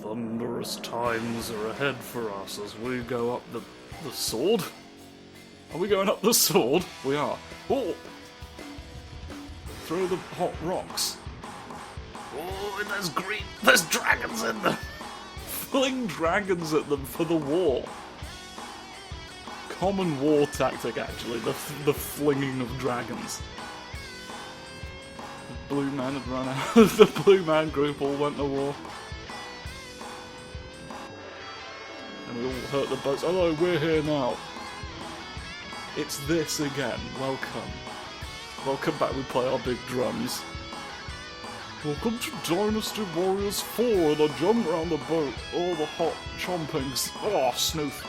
Thunderous times are ahead for us as we go up the sword? Are we going up the sword? We are. Oh! Throw the hot rocks. Oh, and there's dragons in them! Fling dragons at them for the war. Common war tactic, actually, the flinging of dragons. The blue man had run out. The blue man group all went to war. And we all hurt the boats. Hello, we're here now. It's this again. Welcome. Welcome back, we play our big drums. Welcome to Dynasty Warriors 4 and I jump around the boat. Oh, the hot chompings. Oh, snoof.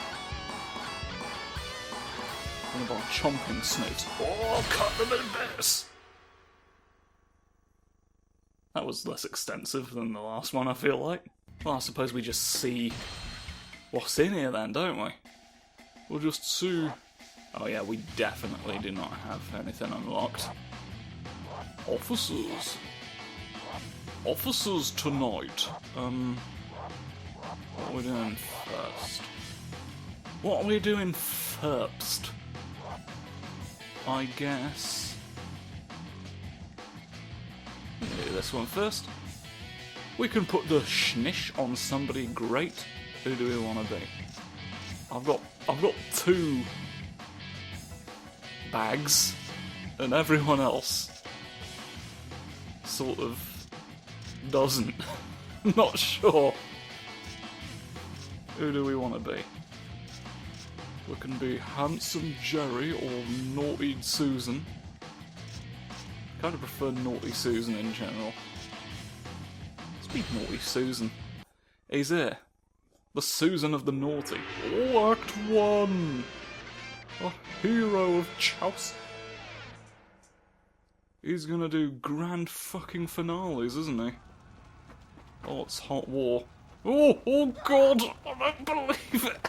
One of our chomping snakes. Oh, cut them in bits. That was less extensive than the last one, I feel like. Well, I suppose we just see what's in here then, don't we? We'll just see. Oh yeah, we definitely do not have anything unlocked. Officers. Officers tonight. What are we doing first? What are we doing first? I guess. We'll do this one first. We can put the schnish on somebody great. Who do we want to be? I've got 2 bags, and everyone else sort of doesn't. Not sure. Who do we want to be? We can be Handsome Jerry or Naughty Susan. Kind of prefer Naughty Susan in general. Let's be Naughty Susan. He's here. The Susan of the Naughty. Oh, Act 1! A hero of chouse. He's gonna do grand fucking finales, isn't he? Oh, it's hot war. Oh god! I don't believe it!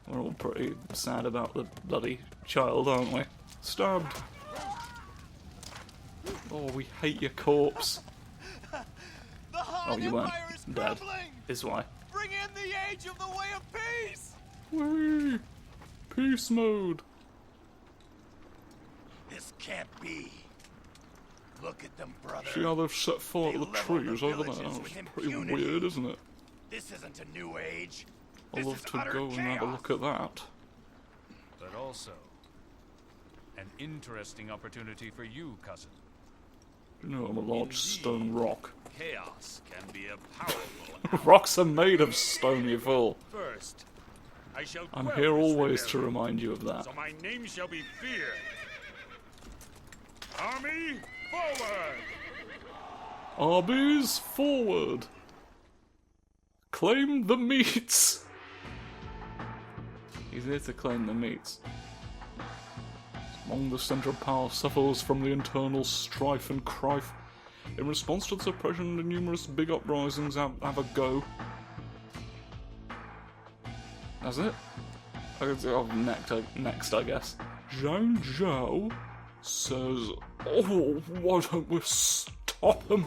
We're all pretty sad about the bloody child, aren't we? Stabbed! Oh, we hate your corpse. Oh, you weren't dead, is why. Bring in the age of the way of peace! Whee! Peace mode! This can't be. Look at them, brother. See how they've set fire to the trees over there? villages That's with pretty impunity. weird, isn't it? This isn't a new age. I'd This love is to utter go and have a chaos. look at that. But also, an interesting opportunity for you, cousin. You know, I'm a large stone rock. Chaos can be a powerful Rocks are made of stone, you fool. First, I shall I'm quell here this always to rebellion, remind you of that. so my name shall be feared. Army, forward! Arby's forward! Claim the meats! He's here to claim the meats. Among the central power suffers from the internal strife and crife. In response to the suppression, the numerous big uprisings have a go. That's it? Next, I guess. Zhao Zhao says, oh, why don't we stop him?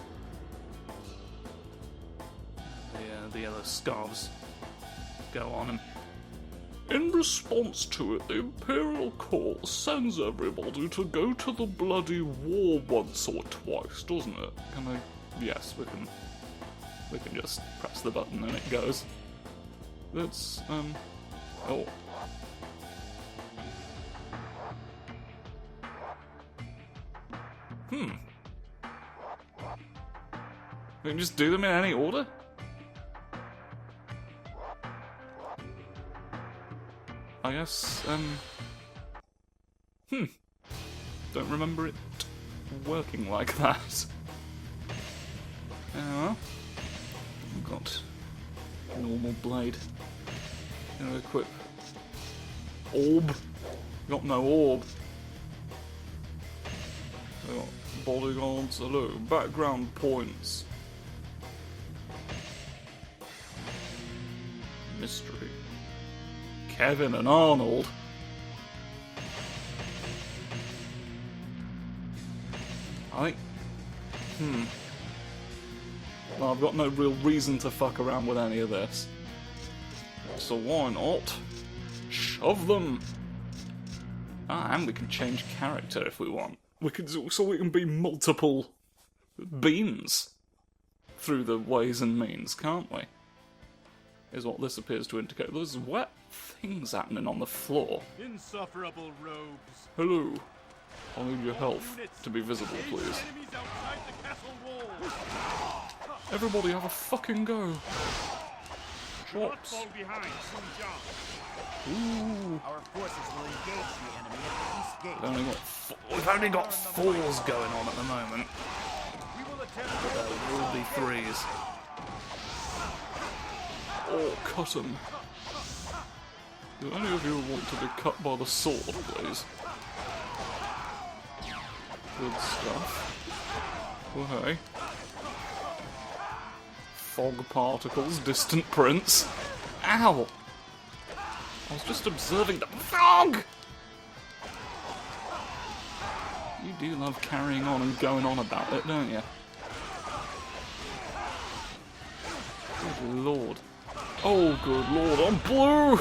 The yellow scarves go on him. In response to it, the Imperial Court sends everybody to go to the bloody war once or twice, doesn't it? Can I? Yes, we can just press the button and it goes. Let's, oh. We can just do them in any order? I guess, don't remember it working like that. Well, we've got a normal blade. Gonna equip orb. Got no orb. We got bodyguards, hello, background points. Mystery. Kevin and Arnold. I think Well, I've got no real reason to fuck around with any of this. So why not? Shove them! Ah, and we can change character if we want. We can be multiple beings through the ways and means, can't we? Is what this appears to indicate. There's wet things happening on the floor. Insufferable rogues. Hello. I'll need your health to be visible, please. Enemies outside the castle walls. Everybody have a fucking go. Do not Shots. fall behind, Sun Jiang. Ooh. Our forces will engage the enemy at the east gate. We've only got fours going on at the moment. We will attempt There will be threes. Oh, cut 'em. Do any of you want to be cut by the sword, please? Good stuff. Oh, hey. Fog particles, distant prints. Ow! I was just observing the fog! You do love carrying on and going on about it, don't you? Good lord. Oh, good lord, I'm blue!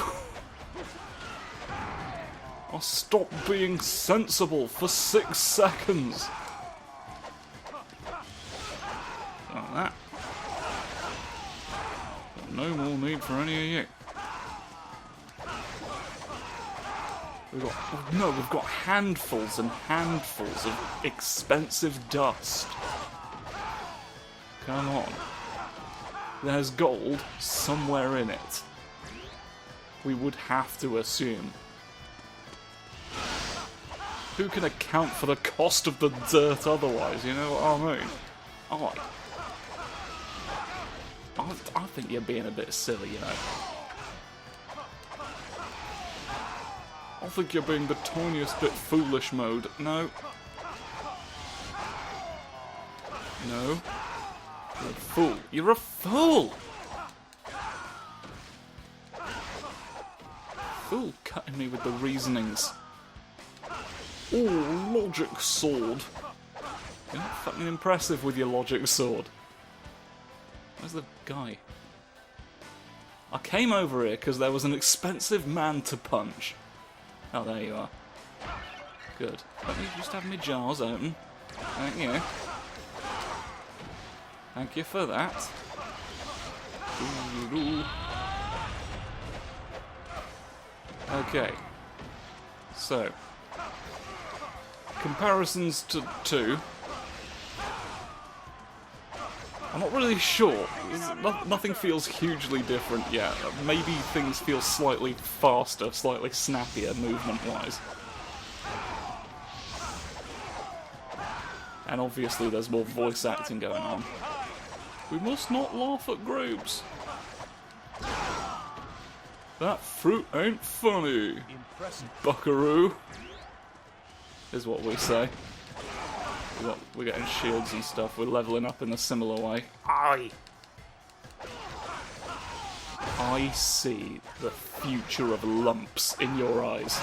I'll stop being sensible for 6 seconds. Like that. Got no more need for any of you. We've got handfuls and handfuls of expensive dust. Come on. There's gold somewhere in it. We would have to assume. Who can account for the cost of the dirt otherwise, you know what I mean? I think you're being a bit silly, you know. I think you're being the tiniest bit foolish mode. No. No. You're a fool. You're a fool! Fool cutting me with the reasonings. Oh, logic sword. You're not fucking impressive with your logic sword. Where's the guy? I came over here because there was an expensive man to punch. Oh, there you are. Good. Let me just have my jars open. Thank you. Thank you for that. Okay. So. Comparisons to 2. I'm not really sure. Nothing feels hugely different yet. Maybe things feel slightly faster, slightly snappier movement-wise. And obviously there's more voice acting going on. We must not laugh at grapes. That fruit ain't funny, buckaroo, is what we say. We're getting shields and stuff. We're leveling up in a similar way. I see the future of lumps in your eyes.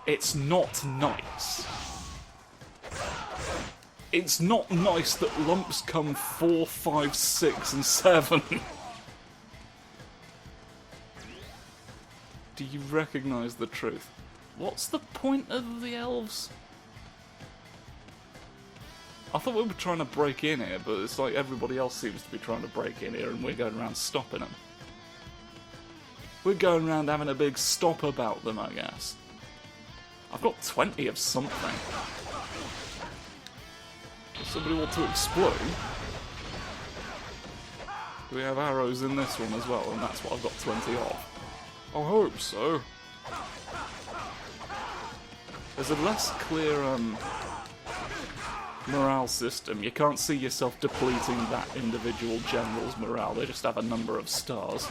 It's not nice. It's not nice that lumps come 4, 5, 6, and 7. Do you recognise the truth? What's the point of the elves? I thought we were trying to break in here, but it's like everybody else seems to be trying to break in here and we're going around stopping them. We're going around having a big stop about them, I guess. I've got 20 of something. Does somebody want to explode? Do we have arrows in this one as well? And that's what I've got 20 of. I hope so. There's a less clear, morale system. You can't see yourself depleting that individual general's morale. They just have a number of stars.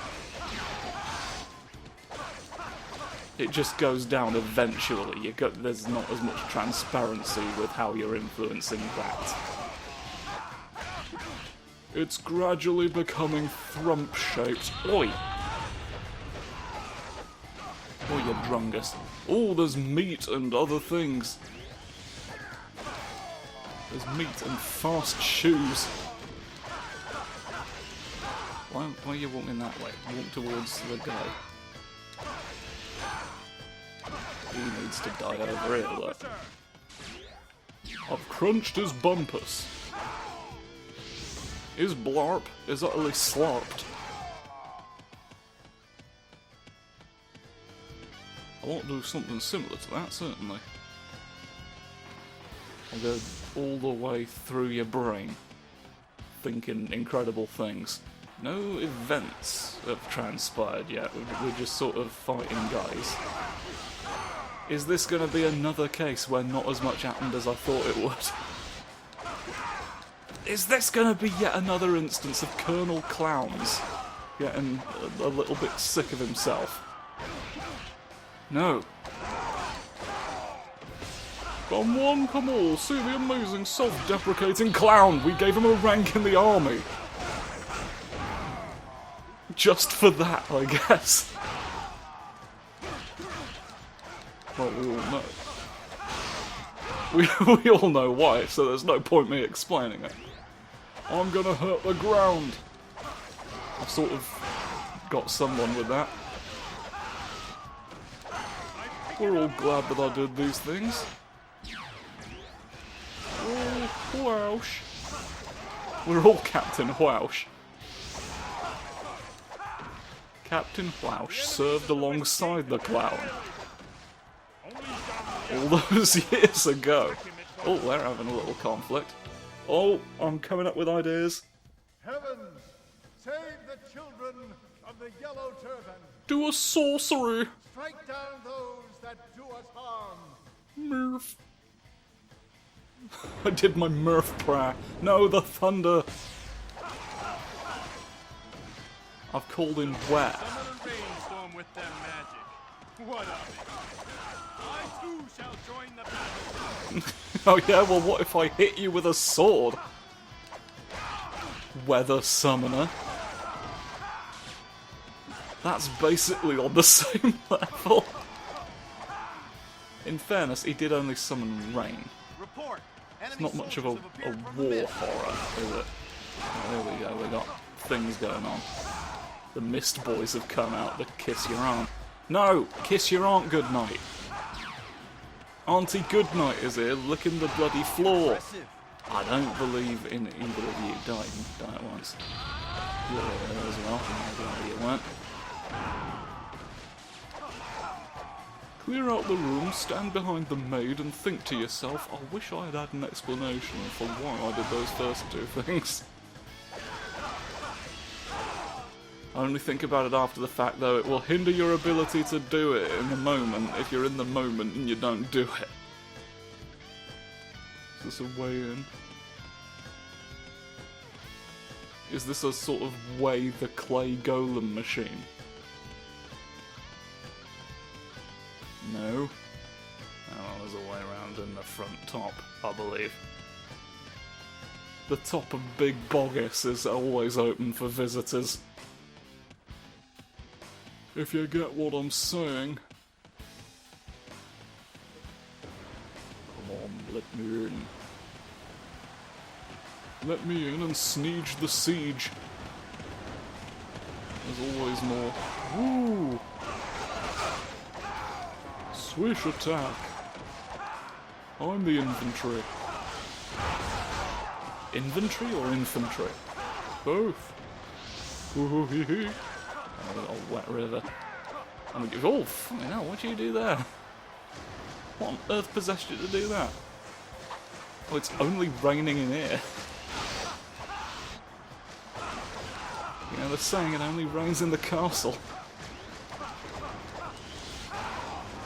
It just goes down eventually. There's not as much transparency with how you're influencing that. It's gradually becoming thrump-shaped. Oi! Oh, you drungus. Oh, there's meat and other things. There's meat and fast shoes. Why are you walking that way? Walk towards the guy. He needs to die over here, look. I've crunched his bumpus. His blarp is utterly slurped. I want to do something similar to that, certainly. I'll go all the way through your brain, thinking incredible things. No events have transpired yet, we're just sort of fighting guys. Is this going to be another case where not as much happened as I thought it would? Is this going to be yet another instance of Colonel Clowns getting a little bit sick of himself? No. Come one, come all, see the amazing self-deprecating clown! We gave him a rank in the army! Just for that, I guess. Well, we all know. We all know why, so there's no point me explaining it. I'm gonna hurt the ground! I've sort of got someone with that. We're all glad that I did these things. Oh, whoosh. We're all Captain Whoosh. Captain Whoosh served alongside the clown. All those years ago. Oh, they're having a little conflict. Oh, I'm coming up with ideas. Heavens, save the children of the Yellow Turban. Do a sorcery. Strike down those that do us harm. Murph. I did my Murph prayer. No, the thunder. I've called in wet. Summon a rainstorm with their magic. What of it? I too shall join the battle. Oh yeah, well what if I hit you with a sword? Weather Summoner. That's basically on the same level. In fairness, he did only summon rain. Report. It's not much of a war horror, is it? Oh, there we go, we got things going on. The Mist Boys have come out to kiss your aunt. No! Kiss your aunt goodnight! Auntie Goodnight is here, licking the bloody floor. I don't believe in either of you. Die at once. You're here as well. No, you weren't. Clear out the room, stand behind the maid, and think to yourself, I wish I had had an explanation for why I did those first two things. Only think about it after the fact, though. It will hinder your ability to do it in the moment if you're in the moment and you don't do it. Is this a way in? Is this a sort of way the clay golem machine? No. Oh, there's a way around in the front top, I believe. The top of Big Boggis is always open for visitors. If you get what I'm saying. Come on, let me in. Let me in and sneege the siege. There's always more. Woo! Swish attack. I'm the infantry. Inventory or infantry? Both. Ooh hee hee. Oh, little wet river. I mean, oh, fucking hell, what do you do there? What on earth possessed you to do that? Oh, it's only raining in here. You know, they're saying it only rains in the castle.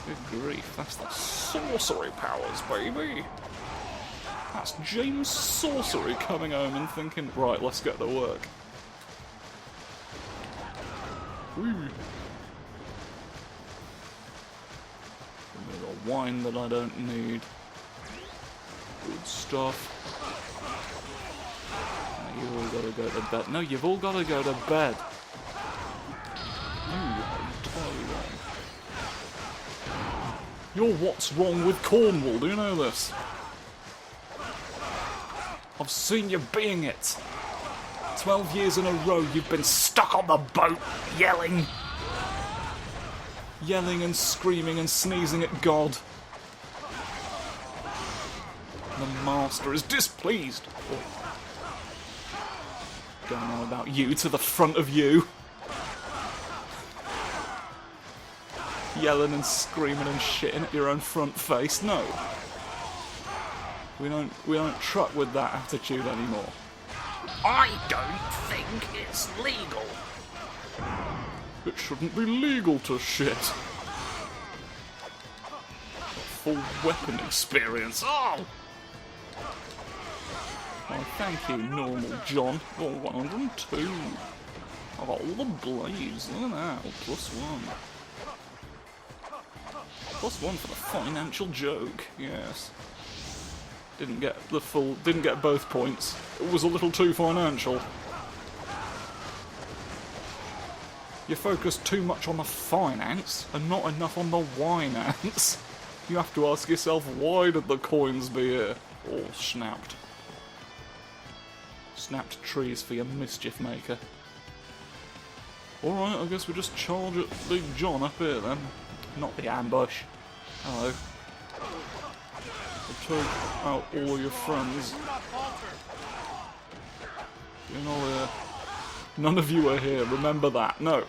Good grief, that's the sorcery powers, baby! That's James Sorcery coming home and thinking, right, let's get to work. Woo! A little wine that I don't need. Good stuff. Now you've all got to go to bed. No, you've all got to go to bed. You are entirely wrong. You're what's wrong with Cornwall, do you know this? I've seen you being it. 12 years in a row you've been stuck on the boat, yelling and screaming and sneezing at God. The master is displeased. Going on about you to the front of you. Yelling and screaming and shitting at your own front face. No. We don't truck with that attitude anymore. I don't think it's legal. It shouldn't be legal to shit. Full weapon experience. Oh! Oh, thank you, normal John. Oh, 102. I've got all the blades. Look at that. Oh, +1. +1 for the financial joke. Yes. Didn't get both points. It was a little too financial. You focus too much on the finance and not enough on the winance. You have to ask yourself, why did the coins be here? All snapped. Snapped trees for your mischief maker. Alright, I guess we just charge at Big John up here then. Not the ambush. Hello. Take out all your friends. You're not here. None of you are here, remember that. No.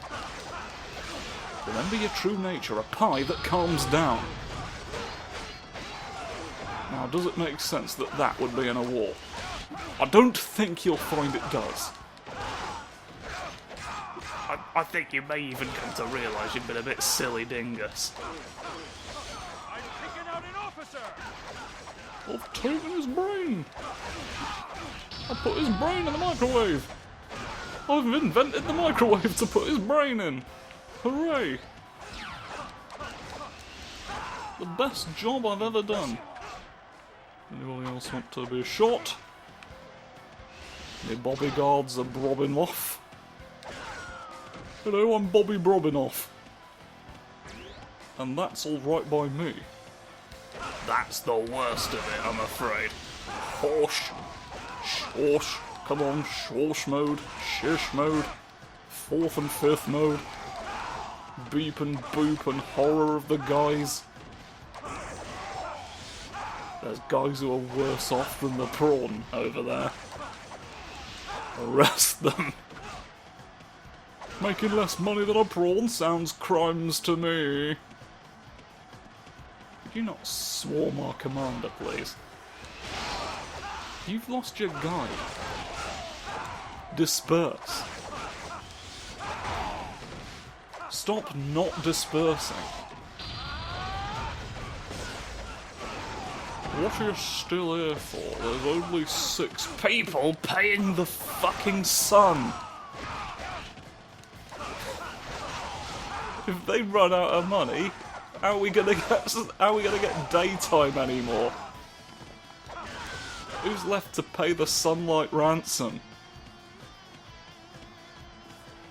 Remember your true nature, a pie that calms down. Now, does it make sense that that would be in a war? I don't think you'll find it does. I think you may even come to realise you've been a bit silly dingus. I'm picking out an officer! I've taken his brain. I put his brain in the microwave. I've invented the microwave to put his brain in. Hooray. The best job I've ever done. Anybody else want to be shot? The bodyguards are brobbing off. Hello, I'm Bobby Brobbinoff. And that's alright by me. That's the worst of it, I'm afraid. Horsh. Shorsh. Come on, shorsh mode. Shish mode. 4th and 5th mode. Beep and boop and horror of the guys. There's guys who are worse off than the prawn over there. Arrest them. Making less money than a prawn sounds crimes to me. Could you not swarm our commander, please? You've lost your guide. Disperse. Stop not dispersing. What are you still here for? There's only 6 people paying the fucking sun. If they run out of money, how are we gonna get daytime anymore? Who's left to pay the sunlight ransom?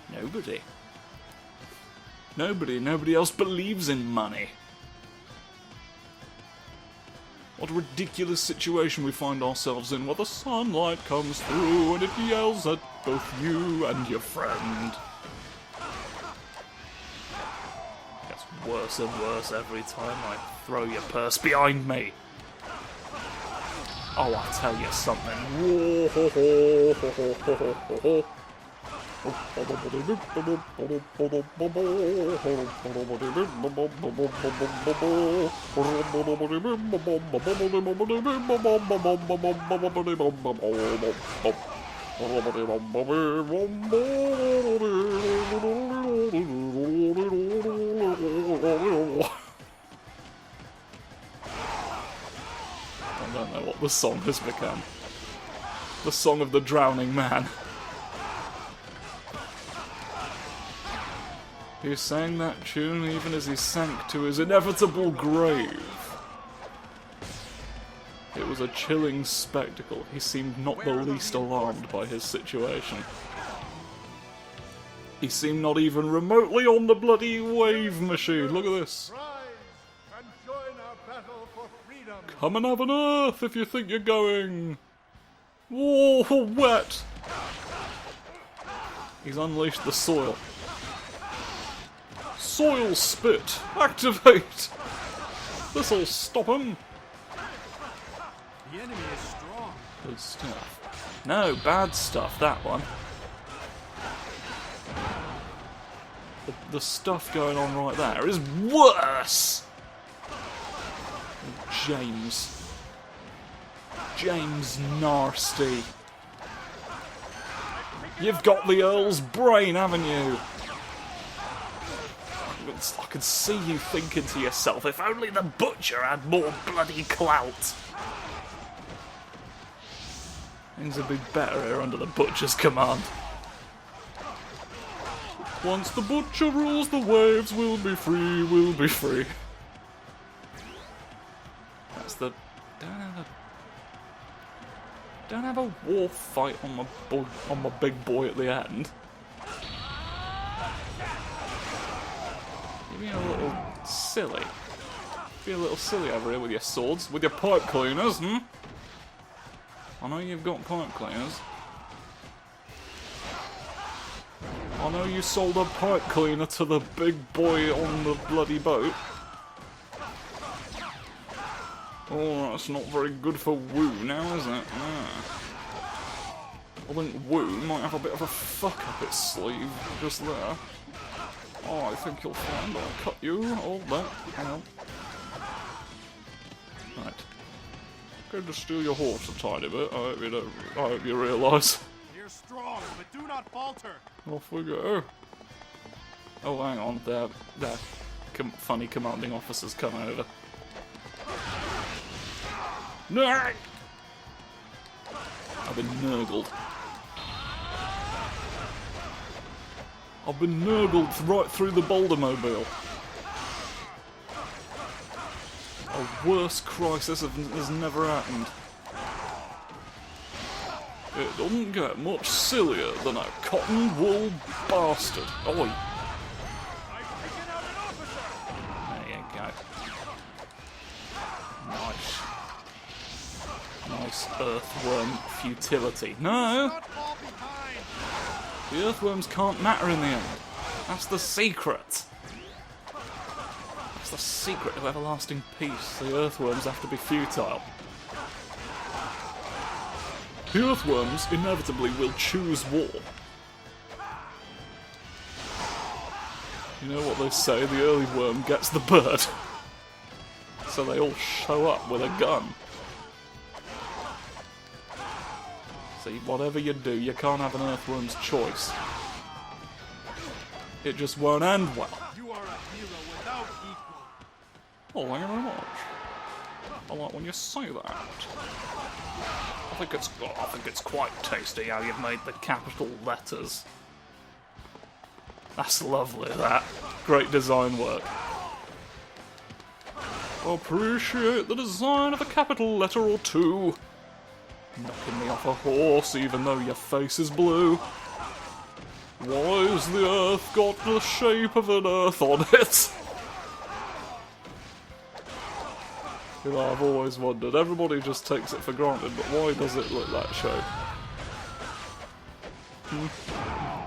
Nobody. Nobody else believes in money. What a ridiculous situation we find ourselves in, where the sunlight comes through and it yells at both you and your friend. Gets worse and worse every time I throw your purse behind me. Oh, I'll tell you something. I don't know what the song has become. The song of the drowning man. He sang that tune even as he sank to his inevitable grave. It was a chilling spectacle. He seemed not the least alarmed by his situation. He seemed not even remotely on the bloody wave machine. Look at this. Rise and join our battle for freedom. Come and have an earth if you think you're going. Whoa, wet. He's unleashed the soil. Soil spit! Activate! This'll stop him! The enemy is strong. Good stuff. No, bad stuff, that one. The stuff going on right there is worse! James. James Nasty. You've got the Earl's brain, haven't you? I could see you thinking to yourself, if only the butcher had more bloody clout. Things would be better here under the butcher's command. Once the butcher rules the waves, we'll be free, we'll be free. That's the... Don't have a war fight on my big boy at the end. You're being a little silly. Being a little silly over here with your swords, with your pipe cleaners, hmm? I know you've got pipe cleaners. I know you sold a pipe cleaner to the big boy on the bloody boat. Oh, that's not very good for Wu now, is it? I think Wu might have a bit of a fuck up its sleeve just there. Oh, I think you'll find I'll cut you. Hold that. Hang on. Right. Going to steal your horse a tiny bit. I hope you realise. You're strong, but do not falter. Off we go. Oh, hang on. Their funny commanding officers come over. No! I've been nurgled. I've been nurgled right through the boulder-mobile. A worse crisis has never happened. It doesn't get much sillier than a cotton wool bastard. Oi! I've taken out an officer. There you go. Nice. Nice earthworm futility. No! Not fall behind. The earthworms can't matter in the end. That's the secret. That's the secret of everlasting peace. The earthworms have to be futile. The earthworms inevitably will choose war. You know what they say, the early worm gets the bird. So they all show up with a gun. See, whatever you do, you can't have an earthworm's choice. It just won't end well. You are a hero without equal. Oh, thank you very much. I like when you say that. I think it's quite tasty how you've made the capital letters. That's lovely, that. Great design work. Appreciate the design of a capital letter or two. Knocking me off a horse even though your face is blue. Why's the earth got the shape of an earth on it? You know, I've always wondered. Everybody just takes it for granted, but why does it look that shape?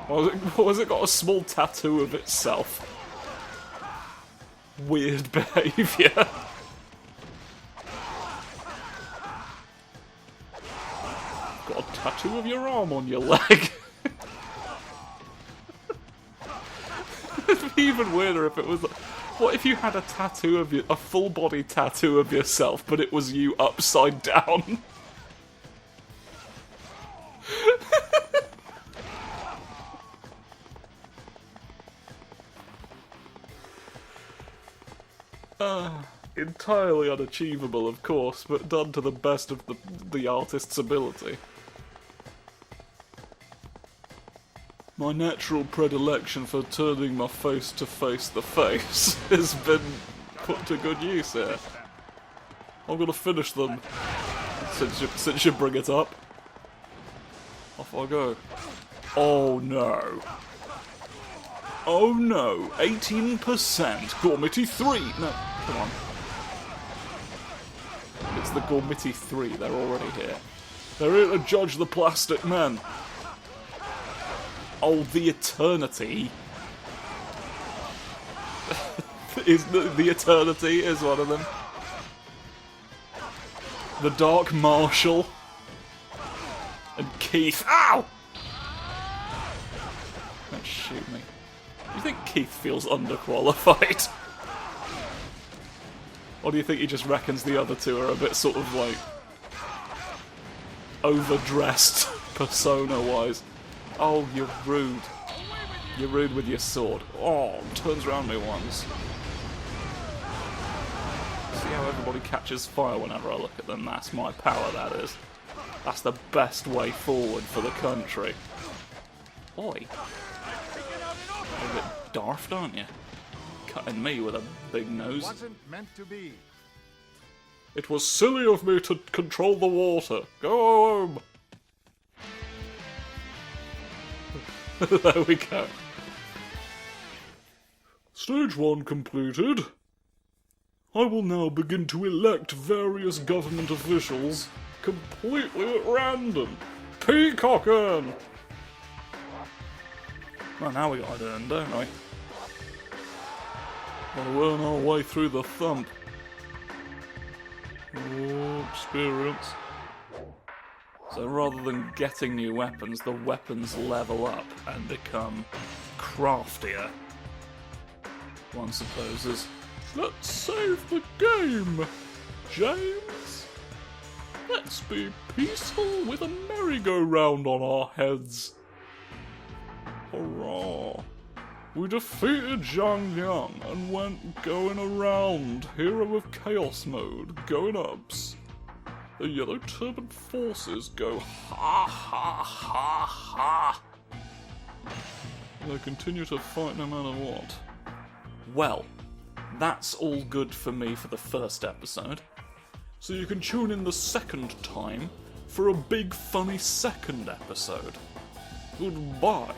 Why has it got a small tattoo of itself? Weird behaviour. Got a tattoo of your arm on your leg. It'd be even weirder if it was. What if you had a tattoo of a full body tattoo of yourself, but it was you upside down? Entirely unachievable, of course, but done to the best of the artist's ability. My natural predilection for turning my face to face the face has been put to good use here. I'm gonna finish them, since you bring it up. Off I go. Oh no. Oh no, 18%, Gormity 3! No, come on. It's the Gormity 3, they're already here. They're here to judge the plastic men. Oh, the Eternity. Is the Eternity is one of them. The Dark Marshal. And Keith. Ow! Don't shoot me. Do you think Keith feels underqualified? Or do you think he just reckons the other two are a bit sort of like overdressed persona-wise? Oh, you're rude. You're rude with your sword. Oh, turns around me once. See how everybody catches fire whenever I look at them? That's my power, that is. That's the best way forward for the country. Oi. You're a bit daft, aren't you? Cutting me with a big nose. Wasn't meant to be. It was silly of me to control the water. Go home! There we go. Stage 1 completed. I will now begin to elect various government officials completely at random. Peacocking! Well, now we gotta learn, don't we? Gotta earn our way through the thump. Oh, experience. So rather than getting new weapons, the weapons level up and become craftier, one supposes. Let's save the game, James. Let's be peaceful with a merry-go-round on our heads. Hurrah. We defeated Zhang Liang and went going around, hero of chaos mode, going ups. The yellow turban forces go ha ha ha ha. They continue to fight no matter what. Well, that's all good for me for the first episode. So you can tune in the second time for a big funny second episode. Goodbye.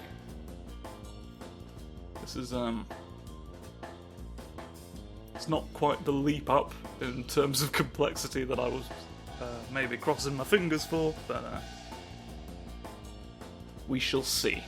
This is, it's not quite the leap up in terms of complexity that I was maybe crossing my fingers for, but we shall see.